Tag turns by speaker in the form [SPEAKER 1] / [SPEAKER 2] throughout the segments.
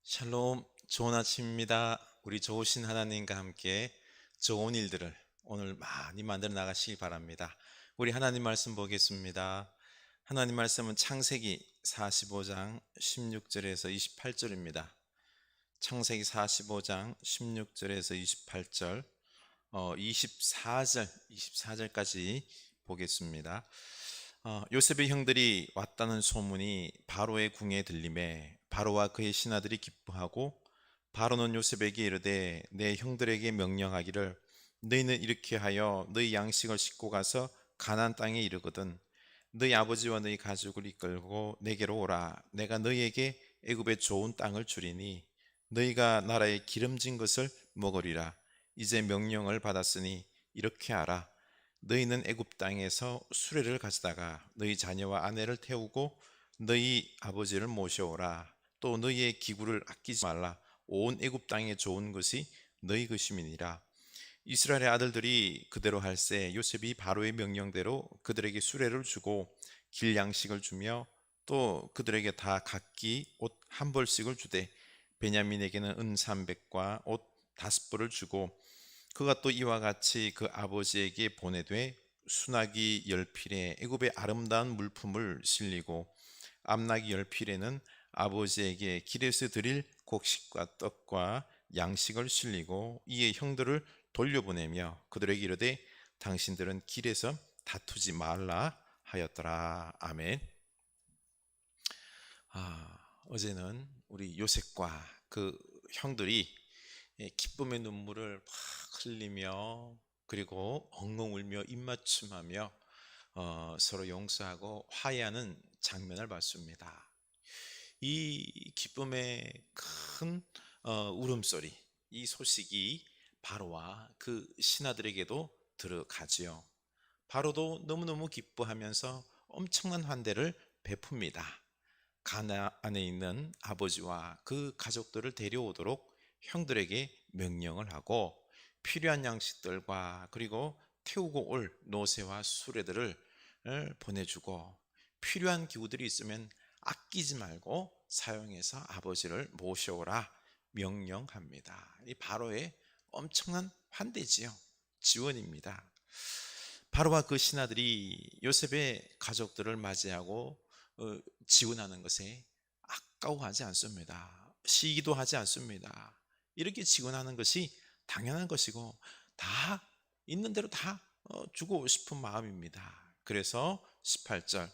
[SPEAKER 1] 샬롬, 좋은 아침입니다. 우리 좋으신 하나님과 함께 좋은 일들을 오늘 많이 만들어 나가시기 바랍니다. 우리 하나님 말씀 보겠습니다. 하나님 말씀은 창세기 45장 16절에서 28절입니다. 창세기 45장 16절에서 28절, 24절까지 보겠습니다. 요셉의 형들이 왔다는 소문이 바로의 궁에 들림에 바로와 그의 신하들이 기뻐하고, 바로는 요셉에게 이르되 내 형들에게 명령하기를 너희는 이렇게 하여 너희 양식을 싣고 가서 가나안 땅에 이르거든 너희 아버지와 너희 가족을 이끌고 내게로 오라. 내가 너희에게 애굽의 좋은 땅을 주리니 너희가 나라의 기름진 것을 먹으리라. 이제 명령을 받았으니 이렇게 하라. 너희는 애굽 땅에서 수레를 가져다가 너희 자녀와 아내를 태우고 너희 아버지를 모셔오라. 또 너희의 기구를 아끼지 말라. 온 애굽 땅에 좋은 것이 너희 것임이니라. 이스라엘의 아들들이 그대로 할세 요셉이 바로의 명령대로 그들에게 수레를 주고 길 양식을 주며 또 그들에게 다 각기 옷 한 벌씩을 주되 베냐민에게는 은 300과 옷 5벌을 주고 그가 또 이와 같이 그 아버지에게 보내되 순하기 10필에 애굽의 아름다운 물품을 실리고 암나기 10필에는 아버지에게 길에서 드릴 곡식과 떡과 양식을 실리고 이에 형들을 돌려보내며 그들에게 이르되 당신들은 길에서 다투지 말라 하였더라. 아멘. 어제는 우리 요셉과 그 형들이 기쁨의 눈물을 막 흘리며 그리고 엉엉 울며 입맞춤하며 서로 용서하고 화해하는 장면을 봤습니다. 이 기쁨의 큰 울음소리, 이 소식이 바로와 그 신하들에게도 들어가지요. 바로도 너무너무 기뻐하면서 엄청난 환대를 베풉니다. 가나안에 있는 아버지와 그 가족들을 데려오도록 형들에게 명령을 하고 필요한 양식들과 그리고 태우고 올 노새와 수레들을 보내주고 필요한 기구들이 있으면 아끼지 말고 사용해서 아버지를 모셔오라 명령합니다. 이 바로의 엄청난 환대지요. 지원입니다. 바로와 그 신하들이 요셉의 가족들을 맞이하고 지원하는 것에 아까워하지 않습니다. 시기도 하지 않습니다. 이렇게 지원하는 것이 당연한 것이고 다 있는 대로 다 주고 싶은 마음입니다. 그래서 18절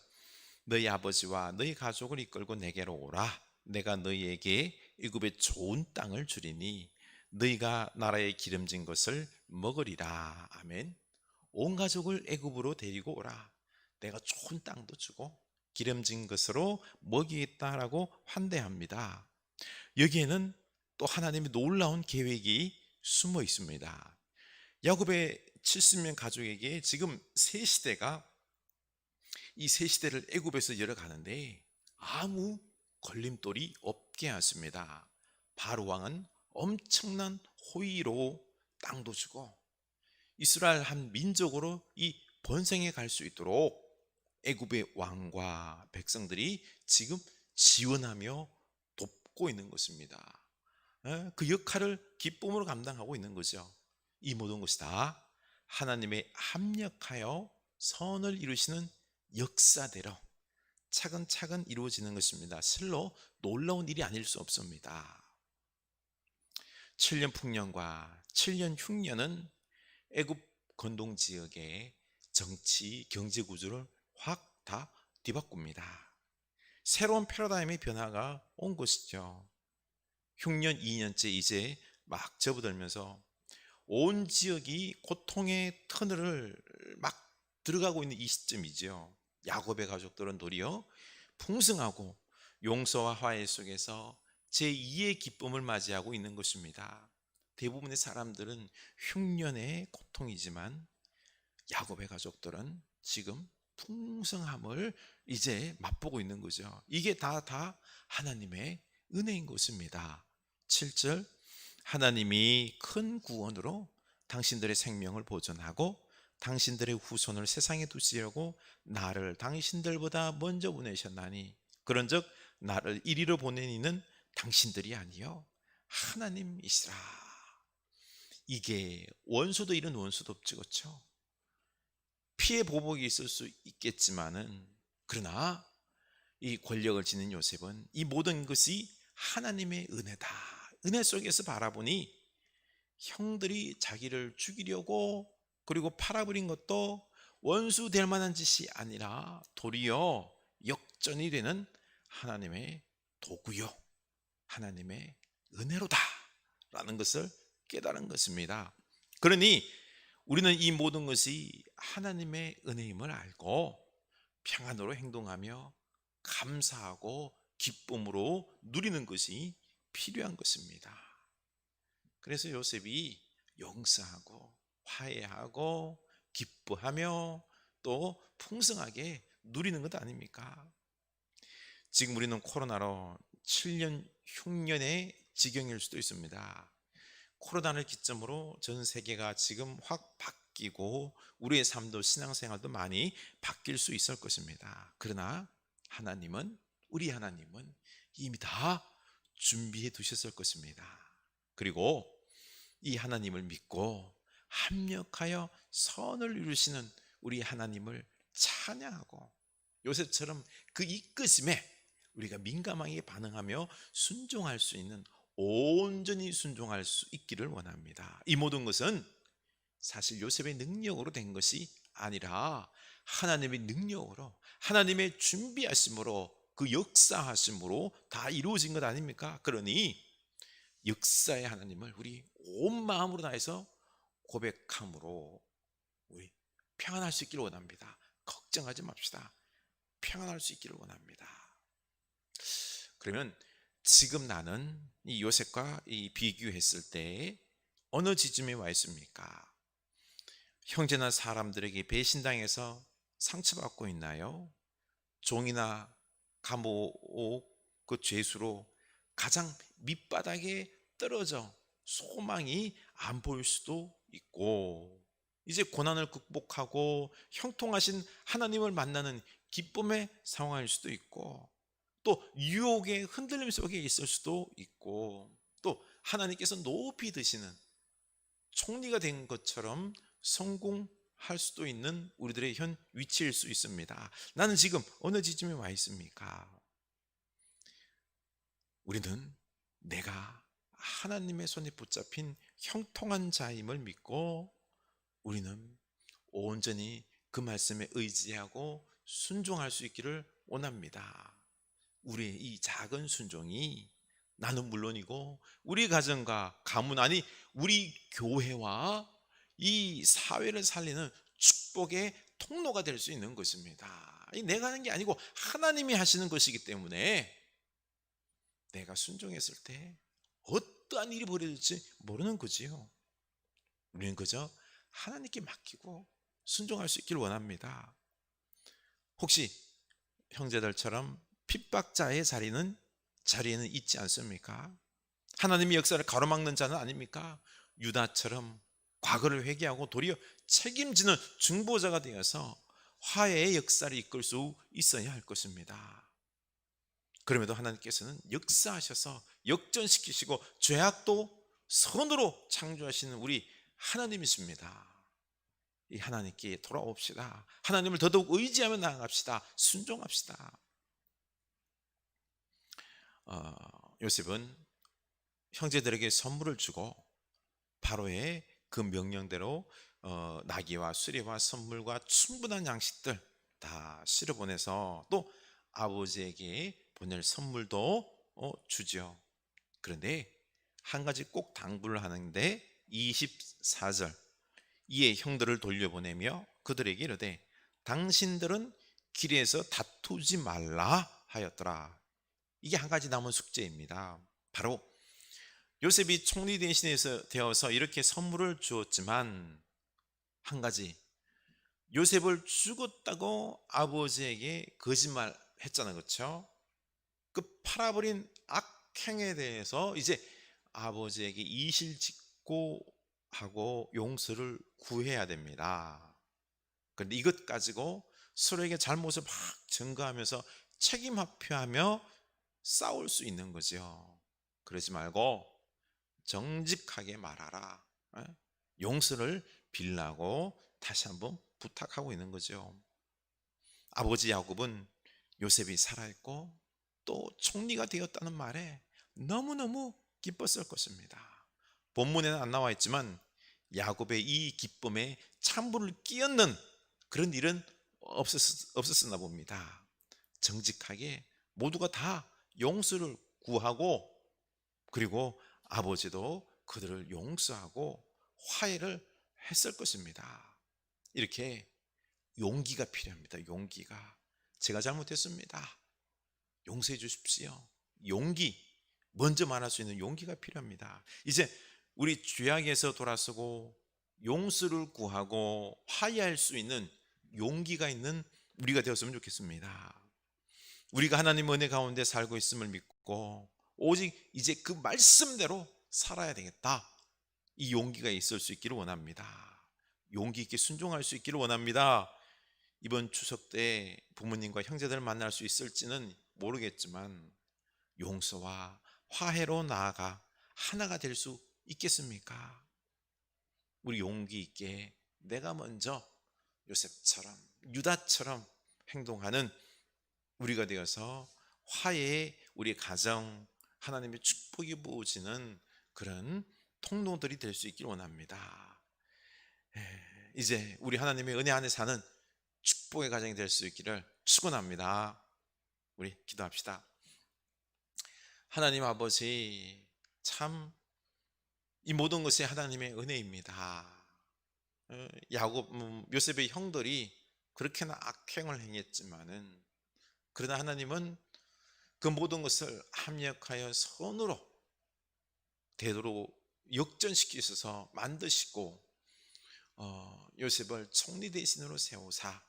[SPEAKER 1] 너희 아버지와 너희 가족을 이끌고 내게로 오라. 내가 너희에게 애굽의 좋은 땅을 주리니 너희가 나라의 기름진 것을 먹으리라. 아멘. 온 가족을 애굽으로 데리고 오라. 내가 좋은 땅도 주고 기름진 것으로 먹이겠다라고 환대합니다. 여기에는 또 하나님의 놀라운 계획이 숨어 있습니다. 야곱의 70명 가족에게 지금 세 시대가 이 세 시대를 애굽에서 열어가는데 아무 걸림돌이 없게 하십니다. 바로 왕은 엄청난 호의로 땅도 주고 이스라엘 한 민족으로 이 번성해 갈 수 있도록 애굽의 왕과 백성들이 지금 지원하며 돕고 있는 것입니다. 그 역할을 기쁨으로 감당하고 있는 거죠. 이 모든 것이 다 하나님의 합력하여 선을 이루시는 역사대로 차근차근 이루어지는 것입니다. 실로 놀라운 일이 아닐 수 없습니다. 7년 풍년과 7년 흉년은 애굽 건동 지역의 정치 경제 구조를 확 다 뒤바꿉니다. 새로운 패러다임의 변화가 온 것이죠. 흉년 2년째 이제 막 접어들면서 온 지역이 고통의 터널을 막 들어가고 있는 이 시점이죠. 야곱의 가족들은 도리어 풍성하고 용서와 화해 속에서 제2의 기쁨을 맞이하고 있는 것입니다. 대부분의 사람들은 흉년의 고통이지만 야곱의 가족들은 지금 풍성함을 이제 맛보고 있는 거죠. 이게 다 하나님의 은혜인 것입니다. 7절 하나님이 큰 구원으로 당신들의 생명을 보존하고 당신들의 후손을 세상에 두시려고 나를 당신들보다 먼저 보내셨나니 그런즉 나를 이리로 보내니는 당신들이 아니요 하나님이시라. 이게 원수도 이런 원수도 없지, 그렇죠? 피해 보복이 있을 수 있겠지만은, 그러나 이 권력을 지닌 요셉은 이 모든 것이 하나님의 은혜다, 은혜 속에서 바라보니 형들이 자기를 죽이려고 그리고 팔아버린 것도 원수 될 만한 짓이 아니라 도리어 역전이 되는 하나님의 도구요, 하나님의 은혜로다 라는 것을 깨달은 것입니다. 그러니 우리는 이 모든 것이 하나님의 은혜임을 알고 평안으로 행동하며 감사하고 기쁨으로 누리는 것이 필요한 것입니다. 그래서 요셉이 용서하고 화해하고 기뻐하며 또 풍성하게 누리는 것 아닙니까? 지금 우리는 코로나로 7년 흉년의 지경일 수도 있습니다. 코로나를 기점으로 전 세계가 지금 확 바뀌고 우리의 삶도 신앙생활도 많이 바뀔 수 있을 것입니다. 그러나 하나님은, 우리 하나님은 이미 다 준비해 두셨을 것입니다. 그리고 이 하나님을 믿고 합력하여 선을 이루시는 우리 하나님을 찬양하고 요셉처럼 그 이끄심에 우리가 민감하게 반응하며 순종할 수 있는, 온전히 순종할 수 있기를 원합니다. 이 모든 것은 사실 요셉의 능력으로 된 것이 아니라 하나님의 능력으로, 하나님의 준비하심으로, 그 역사하심으로 다 이루어진 것 아닙니까? 그러니 역사의 하나님을 우리 온 마음으로 다해서 고백함으로 우리 평안할 수 있기를 원합니다. 걱정하지 맙시다. 평안할 수 있기를 원합니다. 그러면 지금 나는 이 요셉과 이 비교했을 때 어느 지점에 와 있습니까? 형제나 사람들에게 배신당해서 상처받고 있나요? 종이나 감옥 그 죄수로 가장 밑바닥에 떨어져 소망이 안 보일 수도 있고, 이제 고난을 극복하고 형통하신 하나님을 만나는 기쁨의 상황일 수도 있고, 또 유혹의 흔들림 속에 있을 수도 있고, 또 하나님께서 높이 드시는 총리가 된 것처럼 성공할 수도 있는 우리들의 현 위치일 수 있습니다. 나는 지금 어느 지점에 와 있습니까? 우리는 내가 하나님의 손에 붙잡힌 형통한 자임을 믿고 우리는 온전히 그 말씀에 의지하고 순종할 수 있기를 원합니다. 우리의 이 작은 순종이 나는 물론이고 우리 가정과 가문, 아니 우리 교회와 이 사회를 살리는 축복의 통로가 될 수 있는 것입니다. 내가 하는 게 아니고 하나님이 하시는 것이기 때문에 내가 순종했을 때 어떠한 일이 벌어질지 모르는 거지요. 우리는 그저 하나님께 맡기고 순종할 수 있기를 원합니다. 혹시 형제들처럼 핍박자의 자리에는 있지 않습니까? 하나님의 역사를 가로막는 자는 아닙니까? 유다처럼 과거를 회개하고 도리어 책임지는 중보자가 되어서 화해의 역사를 이끌 수 있어야 할 것입니다. 그럼에도 하나님께서는 역사하셔서 역전시키시고 죄악도 선으로 창조하시는 우리 하나님이십니다. 이 하나님께 돌아옵시다. 하나님을 더더욱 의지하며 나아갑시다. 순종합시다. 요셉은 형제들에게 선물을 주고 바로의 그 명령대로 나귀와 수레와 선물과 충분한 양식들 다 실어 보내서 또 아버지에게 보낼 선물도 주죠. 그런데 한 가지 꼭 당부를 하는데 24절, 이에 형들을 돌려보내며 그들에게 이르되 당신들은 길에서 다투지 말라 하였더라. 이게 한 가지 남은 숙제입니다. 바로 요셉이 총리 대신에서 되어서 이렇게 선물을 주었지만 한 가지, 요셉을 죽었다고 아버지에게 거짓말 했잖아요, 그렇죠? 그 팔아버린 악행에 대해서 이제 아버지에게 이실직고하고 용서를 구해야 됩니다. 그런데 이것 가지고 서로에게 잘못을 막 증거하면서 책임 회피하며 싸울 수 있는 거죠. 그러지 말고 정직하게 말하라. 예? 용서를 빌라고 다시 한번 부탁하고 있는 거죠. 아버지 야곱은 요셉이 살아있고 또 총리가 되었다는 말에 너무너무 기뻤을 것입니다. 본문에는 안 나와 있지만 야곱의 이 기쁨에 찬물을 끼얹는 그런 일은 없었나 봅니다. 정직하게 모두가 다 용서를 구하고, 그리고 아버지도 그들을 용서하고 화해를 했을 것입니다. 이렇게 용기가 필요합니다. 용기가. 제가 잘못했습니다, 용서해 주십시오. 용기, 먼저 말할 수 있는 용기가 필요합니다. 이제 우리 죄악에서 돌아서고 용서를 구하고 화해할 수 있는 용기가 있는 우리가 되었으면 좋겠습니다. 우리가 하나님 은혜 가운데 살고 있음을 믿고 오직 이제 그 말씀대로 살아야 되겠다, 이 용기가 있을 수 있기를 원합니다. 용기 있게 순종할 수 있기를 원합니다. 이번 추석 때 부모님과 형제들을 만날 수 있을지는 모르겠지만 용서와 화해로 나아가 하나가 될 수 있겠습니까? 우리 용기 있게 내가 먼저 요셉처럼, 유다처럼 행동하는 우리가 되어서 화해의 우리 가정, 하나님의 축복이 부어지는 그런 통로들이 될 수 있길 원합니다. 이제 우리 하나님의 은혜 안에 사는 축복의 가정이 될 수 있기를 축원합니다. 우리 기도합시다. 하나님 아버지, 참 이 모든 것이 하나님의 은혜입니다. 요셉의 형들이 그렇게나 악행을 행했지만은, 그러나 하나님은 그 모든 것을 합력하여 선으로 되도록 역전시키셔서 만드시고, 요셉을 총리 대신으로 세우사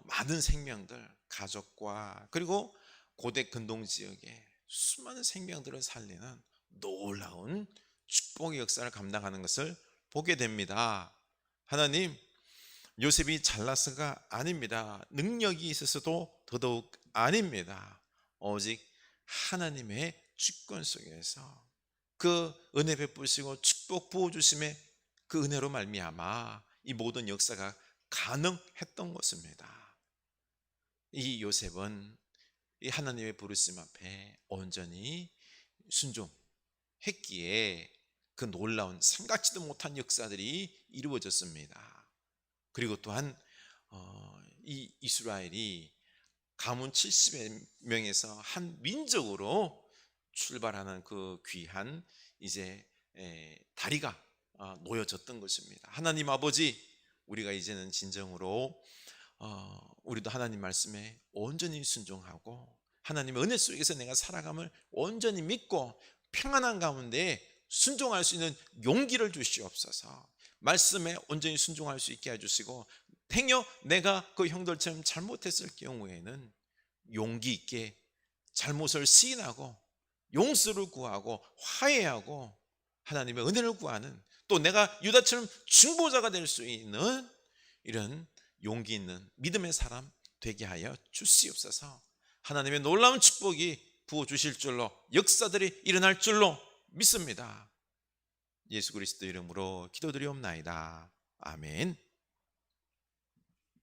[SPEAKER 1] 많은 생명들, 가족과 그리고 고대 근동 지역에 수많은 생명들을 살리는 놀라운 축복의 역사를 감당하는 것을 보게 됩니다. 하나님, 요셉이 잘나서가 아닙니다. 능력이 있어서도 더더욱 아닙니다. 오직 하나님의 주권 속에서 그 은혜 베푸시고 축복 부어주심의 그 은혜로 말미암아 이 모든 역사가 가능했던 것입니다. 이 요셉은 이 하나님의 부르심 앞에 온전히 순종했기에 그 놀라운 생각지도 못한 역사들이 이루어졌습니다. 그리고 또한 이 이스라엘이 가문 70여 명에서 한 민족으로 출발하는 그 귀한 이제 다리가 놓여졌던 것입니다. 하나님 아버지, 우리가 이제는 진정으로 우리도 하나님 말씀에 온전히 순종하고 하나님의 은혜 속에서 내가 살아감을 온전히 믿고 평안한 가운데 순종할 수 있는 용기를 주시옵소서. 말씀에 온전히 순종할 수 있게 해주시고, 행여 내가 그 형들처럼 잘못했을 경우에는 용기 있게 잘못을 시인하고 용서를 구하고 화해하고 하나님의 은혜를 구하는, 또 내가 유다처럼 중보자가 될 수 있는 이런 용기 있는 믿음의 사람 되게 하여 주시옵소서. 하나님의 놀라운 축복이 부어주실 줄로, 역사들이 일어날 줄로 믿습니다. 예수 그리스도 이름으로 기도드리옵나이다. 아멘.